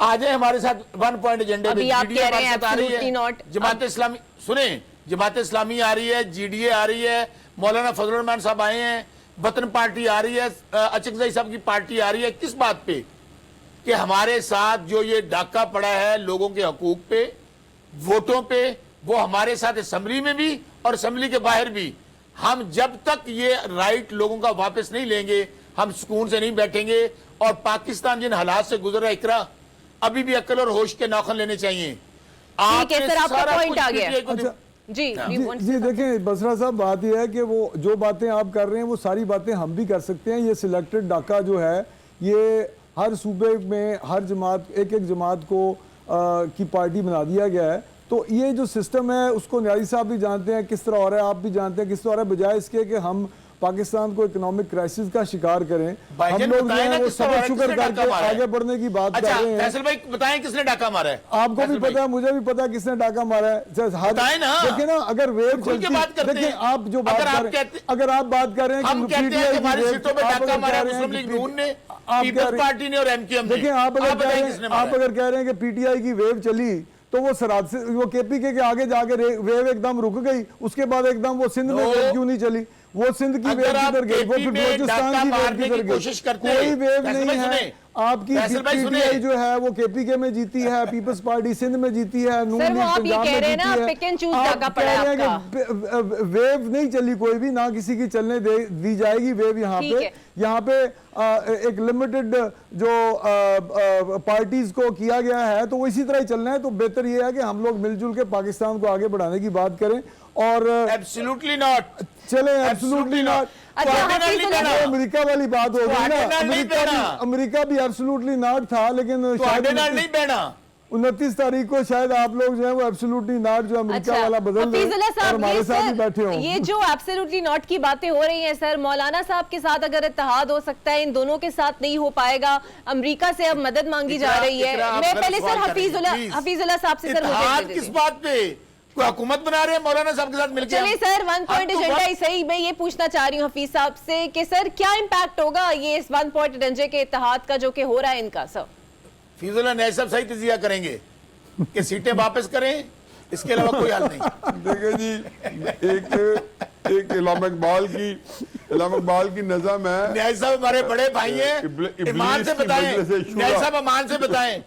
आ जाए हमारे साथ 1 पॉइंट एजेंडे में। आप कह रहे हैं absolutely not। जमात इस्लामी, सुने, जमात इस्लामी आ रही है, जीडीए आ रही है, मौलाना फजल रहमान साहब आए हैं, वतन पार्टी आ रही है, अचकजई साहब की पार्टी आ रही है। किस बात पे? कि हमारे साथ जो ये डाका पड़ा है लोगों के हकूक पे, वोटों पे, वो हमारे साथ असेंबली में भी और असेंबली के बाहर भी। हम जब तक ये राइट लोगों का वापस नहीं लेंगे हम सुकून से नहीं बैठेंगे। और पाकिस्तान जिन हालात से गुजर रहा है, इकरा, अभी भी अक्ल और होश के नाखन लेने चाहिए। ठीक है सर, आपका पॉइंट आ गया। अच्छा, जी जी देखें बसरा साहब, बात यह है कि वो जो बातें आप कर रहे हैं वो सारी बातें हम भी कर सकते हैं। ये सिलेक्टेड डाका जो है ये हर सूबे में हर जमात एक जमात को की पार्टी बना दिया गया है। तो ये जो सिस्टम है उसको न्यारी साहब भी जानते हैं किस तरह हो रहा है, आप भी जानते हैं किस तरह हो रहा है। बजाय इसके कि हम पाकिस्तान को इकोनॉमिक क्राइसिस का शिकार करें, हम लोग जो है वो सबर शुक्र करके आगे बढ़ने की बात कर रहे हैं। फैसल भाई बताएं किसने डाका मारा है? आपको भी पता है, मुझे भी पता है किसने डाका मारा है। बताएं ना। देखिए ना, अगर वेव चलती, देखिए आप जो बात कर रहे हैं, अगर आप बात कर रहे हैं हम कहते हैं कि हमारी सीटों पे डाका मारा है मुस्लिम लीग नून ने, पीपल्स पार्टी ने और एमक्यूएम ने। देखिए आप अगर कह रहे हैं कि पीटीआई की वेव चली तो वो सराद से वो केपीके के आगे जाके वेव एकदम रुक गई, उसके बाद एकदम वो सिंध में वेव क्यों नहीं चली? वो सिंध की वेव किधर गई? वो फिर बलूचिस्तान की वेव किधर गई? कोई वेव नहीं है। आपकी पीटीआई जो है वो केपीके में जीती है, पीपल्स पार्टी सिंध में जीती है, नून लीग पंजाब में जीती है। आप कह रहे हैं कि वेव नहीं चली कोई भी, ना किसी की चलने दी जाएगी वेव। यहाँ पे एक लिमिटेड जो पार्टीज को किया गया है तो वो इसी तरह ही चलना है। तो बेहतर ये है कि हम लोग मिलजुल के पाकिस्तान को आगे बढ़ाने की बात करें। और एब्सोल्युटली नॉट, चले एब्सोल्युटली नॉट। अमेरिका वाली बात हो गई ना, अमेरिका भी एब्सोल्युटली नॉट था, लेकिन शायद नहीं बहना 29 तारीख को शायद आप लोग जो है वो एब्सोल्युटली नॉट जो अमेरिका वाला बदल दे और हमारे साथ भी बैठे हो। ये जो एब्सोल्युटली नॉट की बातें हो रही हैं सर, मौलाना साहब के साथ अगर इत्तेहाद हो सकता है, इन दोनों के साथ नहीं हो पाएगा। अमेरिका से अब मदद मांगी जा रही है। मैं पहले सर हफीजुल्लाह साहब से सर किस बात पे कोई हुकूमत बना रहे हैं मौलाना साहब के साथ मिलकर? चलिए सर, 1 पॉइंट एजेंडा सही, मैं ये पूछना चाह रही हूँ हफीज साहब से कि सर क्या इम्पैक्ट होगा ये इस 1 पॉइंट एजेंडे के इत्तेहाद का जो कि हो रहा है इनका? सर फीजुल्लाह न्याय साहब सही तजिया करेंगे कि सीटें वापस करें, इसके अलावा कोई हल नहीं। देखिए जी, एक इलामा इकबाल की नज़म है। न्याय साहब हमारे बड़े भाई हैं, ईमान से बताएं, न्याय साहब ईमान से बताएं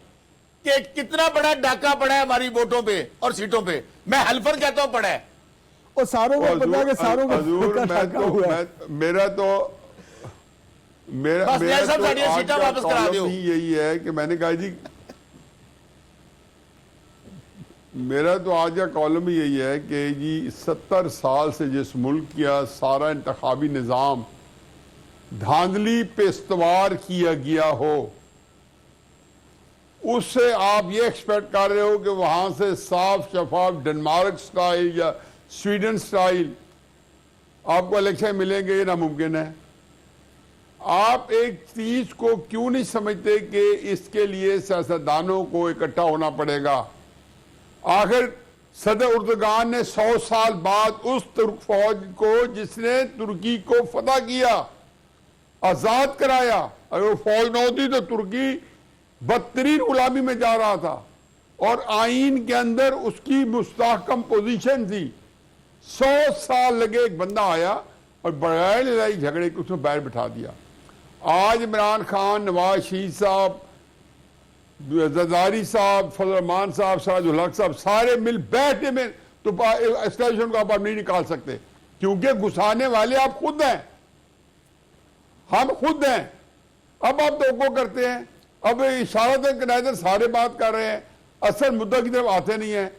कि कितना बड़ा डाका पड़ा है हमारी वोटों पे और सीटों पे। मैं हल्फन कहता हूं पड़ा है। और सारों को पता है कि सारों को मेरा सीटा वापस करा दो। यही है कि मैंने कहा जी मेरा तो आज का कॉलम ही यही है कि जी 70 साल से जिस मुल्क का सारा इंतखाबी निज़ाम धांधली पे इस्तवार किया गया हो, उससे आप ये एक्सपेक्ट कर रहे हो कि वहां से साफ शफाफ डेनमार्क स्टाइल या स्वीडन स्टाइल आपको इलेक्शन मिलेंगे, ये नामुमकिन है। आप एक चीज को क्यों नहीं समझते कि इसके लिए सियासतदानों को इकट्ठा होना पड़ेगा। आखिर सदर उर्दगान ने 100 साल बाद उस तुर्क फौज को जिसने तुर्की को फतह किया, आजाद कराया, अगर वो फौज न होती तो तुर्की बदतरीन गुलामी में जा रहा था और आइन के अंदर उसकी मुस्तहकम पोजीशन थी। 100 साल लगे, एक बंदा आया और बगैर लड़ाई झगड़े के उसमें बाहर बिठा दिया। आज इमरान खान, नवाज शरीफ साहब, जरदारी साहब, फजल रहमान साहब, सराजुल हक साहब सारे मिल बैठने में तो एस्टेब्लिशमेंट को आप नहीं निकाल सकते, क्योंकि घुसाने वाले आप खुद हैं, हम खुद हैं। अब आप तो करते हैं, अब इशारतन कनायदर सारे बात कर रहे हैं, असल मुद्दा की तरफ आते नहीं है।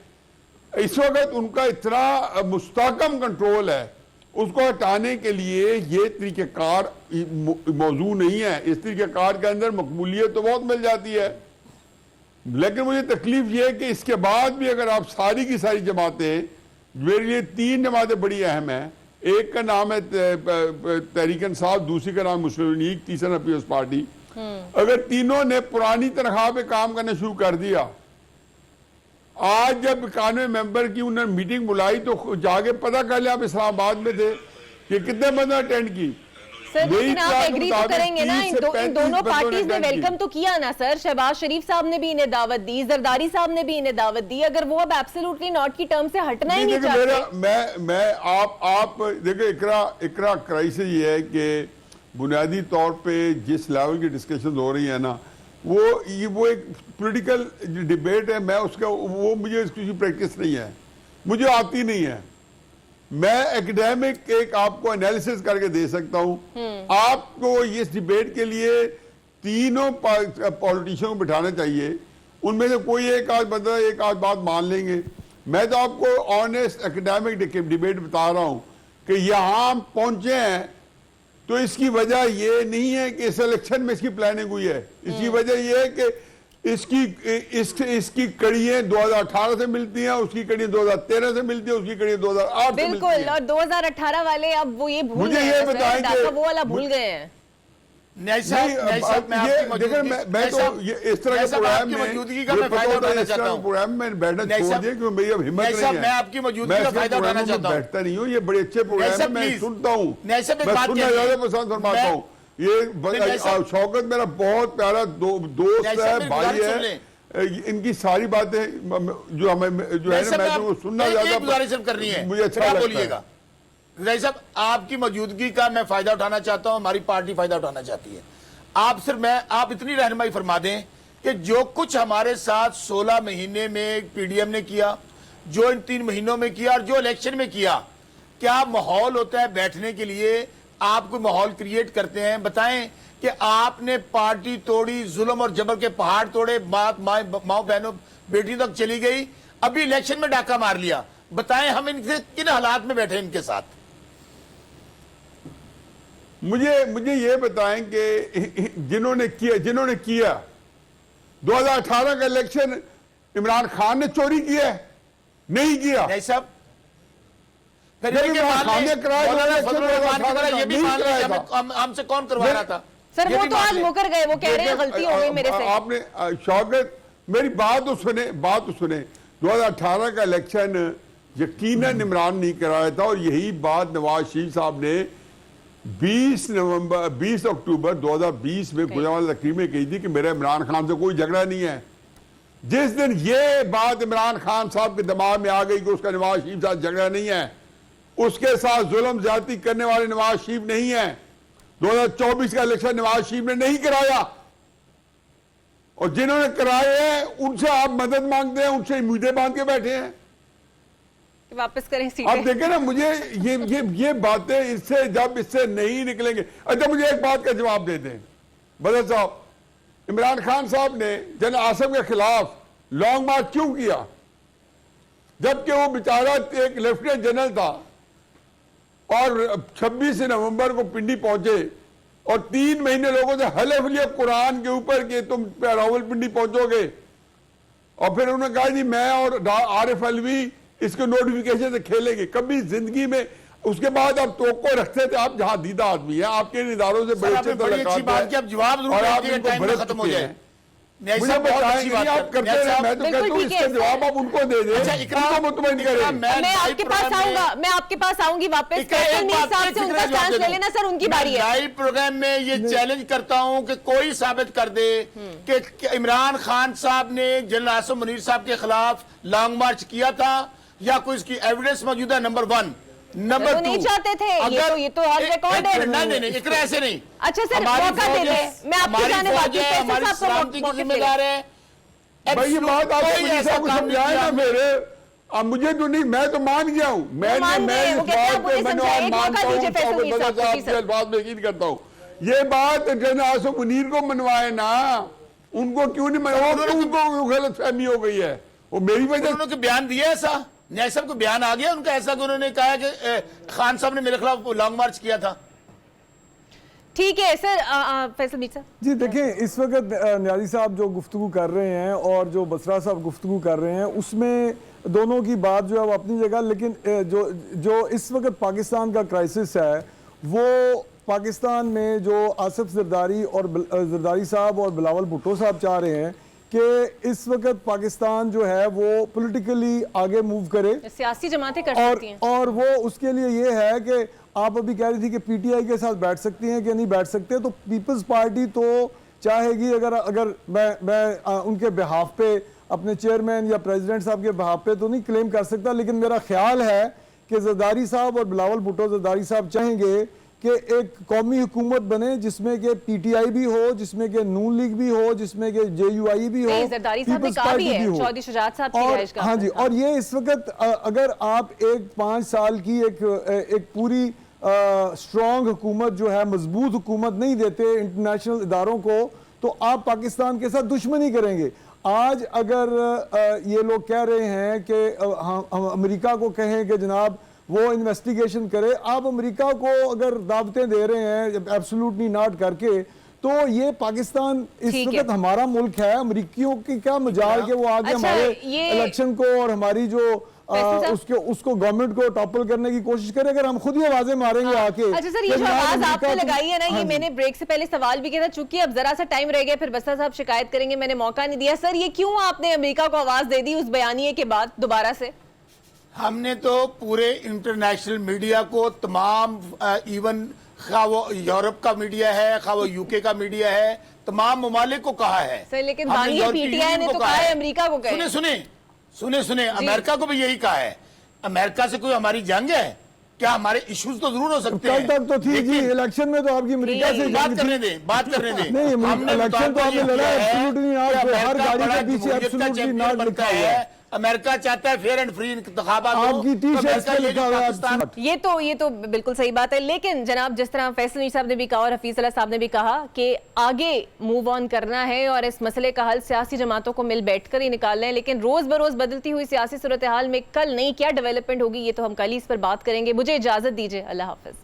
इस वक्त उनका इतना मुस्तहकम कंट्रोल है, उसको हटाने के लिए ये तरीक़ेकार मौजू नहीं है। इस तरीक़ेकार के अंदर मकबूलियत तो बहुत मिल जाती है, लेकिन मुझे तकलीफ ये है कि इसके बाद भी अगर आप सारी की सारी जमातें, मेरे लिए 3 जमातें बड़ी अहम हैं। एक का नाम है तहरीक इंसाफ, दूसरी का नाम मुस्लिम लीग, तीसरा पीपल्स पार्टी। अगर तीनों ने पुरानी तनख्वाह पे काम करना शुरू कर दिया, आज जब 91 मेंबर की उन्होंने मीटिंग बुलाई तो जाके पता कर लिया, आप इस्लामाबाद में थे कि कितने बंदे अटेंड की। सर लेकिन आप एग्री तो करेंगे ना, इन दोनों पार्टीज ने वेलकम तो किया ना सर। शहबाज शरीफ साहब ने भी इन्हें दावत दी, जरदारी साहब ने भी इन्हें दावत दी, अगर वो अब एब्सोल्युटली नॉट की टर्म से हटना ही नहीं चाहते। मैं आप देखिए, इकरा क्राइसिस ये है कि बुनियादी तौर पे जिस लेवल की डिस्कशन हो रही है ना, वो एक पॉलिटिकल डिबेट है। मैं उसका मुझे इसकी प्रैक्टिस नहीं है, मुझे आती नहीं है। मैं एकेडमिक एक आपको एनालिसिस करके दे सकता हूं। आपको इस डिबेट के लिए तीनों पॉलिटिशियन को बिठाना चाहिए, उनमें से कोई एक आध बंदा एक आध बात मान लेंगे। मैं तो आपको ऑनेस्ट एकेडमिक डिबेट बता रहा हूं कि यहां हम पहुंचे हैं तो इसकी वजह ये नहीं है कि इस इलेक्शन में इसकी प्लानिंग हुई है, इसकी वजह ये है कि इसकी कड़ियां 2018 से मिलती हैं, उसकी कड़ियां 2013 से मिलती है, उसकी कड़ियां 2008 से मिलती हैं। बिल्कुल, और 2018 वाले अब वो ये भूल गए हैं, वो वाला भूल गए हैं। मैं तो इस तरह के प्रोग्राम में प्रोग्राम में बैठना छोड़ दिया क्योंकि मेरी अब हिम्मत नहीं है। मैं आपकी मौजूदगी का फायदा उठाना चाहता हूं। बैठता नहीं हूं, ये बड़े अच्छे प्रोग्राम है, मैं सुनता हूं, मैं सुनना ज्यादा पसंद फरमाता हूं। ये शौकत मेरा बहुत प्यारा दोस्त है, भाई है। इनकी सारी बातें जो हमें जो है ना, मैं तो सुनना ज्यादा करनी है, मुझे अच्छा लगता है। रईस साहब, आपकी मौजूदगी का मैं फायदा उठाना चाहता हूं, हमारी पार्टी फायदा उठाना चाहती है। आप इतनी रहनुमाई फरमा दें कि जो कुछ हमारे साथ 16 महीने में पीडीएम ने किया, जो इन 3 महीनों में किया और जो इलेक्शन में किया, क्या माहौल होता है बैठने के लिए? आप कोई माहौल क्रिएट करते हैं? बताएं कि आपने पार्टी तोड़ी, जुल्म और जबर के पहाड़ तोड़े, माँ बहनों बेटी तक चली गई, अभी इलेक्शन में डाका मार लिया। बताएं हम इनसे किन हालात में बैठे इनके साथ? मुझे ये बताएं कि जिन्होंने किया 2018 का इलेक्शन इमरान खान ने चोरी किया है? नहीं किया। नहीं साहब, हमसे कौन करवा रहा था? सर वो तो आज मुकर गए, वो कह रहे हैं गलती हो गई मेरे से। आपने शौकत मेरी बात तो सुने 2018 का इलेक्शन यकीनन इमरान नहीं कराया था, और यही बात नवाज शरीफ साहब ने 20 अक्टूबर 2020 में गुजरावाला तकरीर में कही थी कि मेरा इमरान खान से कोई झगड़ा नहीं है। जिस दिन ये बात इमरान खान साहब के दिमाग में आ गई कि उसका नवाज शरीफ साहब झगड़ा नहीं है, उसके साथ जुल्म ज्यादती करने वाले नवाज शरीफ नहीं है, 2024 का इलेक्शन नवाज शरीफ ने नहीं कराया, और जिन्होंने कराए हैं उनसे आप मदद मांगते हैं, उनसे उम्मीदें बांध के बैठे हैं। वापस करें सीटें। आप देखें ना, मुझे ये बातें इससे नहीं निकलेंगे। अच्छा, मुझे एक बात का जवाब दे दें बदर साहब, इमरान खान साहब ने जनरल आसिफ के खिलाफ लॉन्ग मार्च क्यों किया? जबकि वो बेचारा एक लेफ्टिनेंट जनरल था और 26 नवंबर को पिंडी पहुंचे और 3 महीने लोगों से हलफ लिया कुरान के ऊपर कि तुम रावलपिंडी पहुंचोगे, और फिर उन्होंने कहा जी मैं और आरिफ अलवी इसके नोटिफिकेशन से खेलेंगे। कभी जिंदगी में उसके बाद आप तोको रखते थे, आप जहां दीदा आदमी है, आपके इन इदारों से बड़ी अच्छी बात कि आप जवाब जरूर और आप दीजिए, इनको टाइम भड़क खत्म हो चुके जाए। हैं। न्याय मुझे साहब, बहुत अच्छी बताएंगे बात नहीं, आप है। करते न्याय रहे, साहब, मैं तो बिल्कुल कहता हूँ ठीक है, इसका जवाब आप उनको दे दें, अच्छा, उनको मुतमईन करें। मैं आपके पास आऊंगा, मैं आपके पास आऊंगी वापस। फैसल मीर साहब से उनका चांस ले लेना सर, उनकी बारी है। लाइव प्रोग्राम में ये चैलेंज करता हूं कि कोई साबित कर दे कि इमरान खान साहब ने जनरल आसिम मुनीर साहब के खिलाफ लॉन्ग मार्च किया था या कोई इसकी एविडेंस मौजूद है। नंबर 1। नंबर 2, नहीं चाहते थे, ये तो ऑन रिकॉर्ड है। नहीं, इकरा ऐसे नहीं। अच्छा सर, मौका दे दें, मैं आपकी जाने बाकी हमारी सलामती की जिम्मेदार है। भाई ये बात आप कोई ऐसा को काम समझाए ना नहीं किया। मेरे, अब मुझे तो नहीं, मैं तो मान गया हूँ, मैं इस बात पे मानता हूँ, अल्फाज में यकीन करता हूँ। ये बात जनरल आसिम मुनीर को मनवाए ना, उनको क्यों नहीं मनवाए? उनको गलत फहमी हो गई है, वो मेरी वजह। उन्होंने बयान दिया ऐसा, न्याय साहब को बयान आ गया उनका ऐसा कि उन्होंने कहा कि खान साहब ने मेरे खिलाफ लॉन्ग मार्च किया था। ठीक है सर। फैसल मीर साहब जी देखें, इस वक्त न्याजी साहब जो गुफ्तगू कर रहे हैं और जो बसरा साहब गुफ्तगू कर रहे हैं, उसमें दोनों की बात जो है वो अपनी जगह, लेकिन जो इस वक्त पाकिस्तान का क्राइसिस है वो पाकिस्तान में जो आसिफ जरदारी और जरदारी साहब और बिलावल भुट्टो साहब चाह रहे हैं कि इस वक्त पाकिस्तान जो है वो पॉलिटिकली आगे मूव करे, सियासी जमातें कर सकती हैं, और वो उसके लिए ये है कि आप अभी कह रही थी कि पीटीआई के साथ बैठ सकती हैं कि नहीं बैठ सकते, तो पीपल्स पार्टी तो चाहेगी, अगर मैं उनके बिहाफ पे अपने चेयरमैन या प्रेसिडेंट साहब के बिहाफ पे तो नहीं क्लेम कर सकता, लेकिन मेरा ख्याल है कि जरदारी साहब और बिलावल भुट्टो जरदारी साहब चाहेंगे कि एक कौमी हुकूमत बने जिसमें कि पीटीआई भी हो, जिसमें कि नून लीग भी हो, जिसमें कि जेयूआई भी हो, जरदारी साहब ने पीपल्स कहा भी पार्टी है, भी हो। चौधरी शुजात साहब की और रिहाइश का हाँ जी, और ये इस वक्त अगर आप एक 5 साल की एक पूरी स्ट्रॉन्ग हुकूमत जो है, मजबूत हुकूमत नहीं देते इंटरनेशनल इदारों को, तो आप पाकिस्तान के साथ दुश्मनी करेंगे। आज अगर ये लोग कह रहे हैं कि हम अमेरिका को कहें कि जनाब वो इन्वेस्टिगेशन करे, आप अमेरिका को अगर दावतें दे रहे हैं एब्सोल्युटली नॉट करके, तो ये पाकिस्तान इस वक्त हमारा मुल्क है, अमेरिकियों की क्या मजाल के वो आगे हमारे इलेक्शन को और हमारी जो उसको गवर्नमेंट को टॉपल करने की कोशिश करें, अगर हम खुद ही आवाजें मारेंगे आके। अच्छा सर, ये जो आवाज आपने लगाई है ना, ये मैंने ब्रेक से पहले सवाल भी किया था, चूंकि अब जरा सा टाइम रह गया, फिर बस्ता साहब शिकायत करेंगे, मैंने मौका नहीं दिया। सर ये क्यों आपने अमेरिका को आवाज दे दी उस बयानिए के बाद दोबारा से? हमने तो पूरे इंटरनेशनल मीडिया को, तमाम इवन खा वो यूरोप का मीडिया है, खा वो यूके का मीडिया है, तमाम ममालिक को कहा है सर, लेकिन पीटीआई ने तो कहा है अमेरिका को कहे। सुने अमेरिका को भी यही कहा है। अमेरिका से कोई हमारी जंग है क्या? हमारे इश्यूज तो जरूर हो सकते हैं। कल तक तो थी जी, इलेक्शन में तो आपकी अमेरिका से बात करने दे नहीं, इलेक्शन तो आपने लड़ा है, एब्सोल्युटली आप हर गाड़ी के पीछे एब्सोल्युटली नॉट लिखा है। अमेरिका चाहता है फेयर एंड फ्री इंतखाबात, आपकी टी-शर्ट पे लिखा हुआ है। ये तो बिल्कुल सही बात है, लेकिन जनाब जिस तरह फैसल मीर साहब ने भी कहा और हफीज अल्लाह साहब ने भी कहा कि आगे मूव ऑन करना है और इस मसले का हल सियासी जमातों को मिल बैठकर ही निकालना है, लेकिन रोज बरोज बदलती हुई सियासी सूरत हाल में कल नई क्या डेवलपमेंट होगी ये तो हम कल ही इस पर बात करेंगे। मुझे इजाजत दीजिए, अल्लाह हाफिज।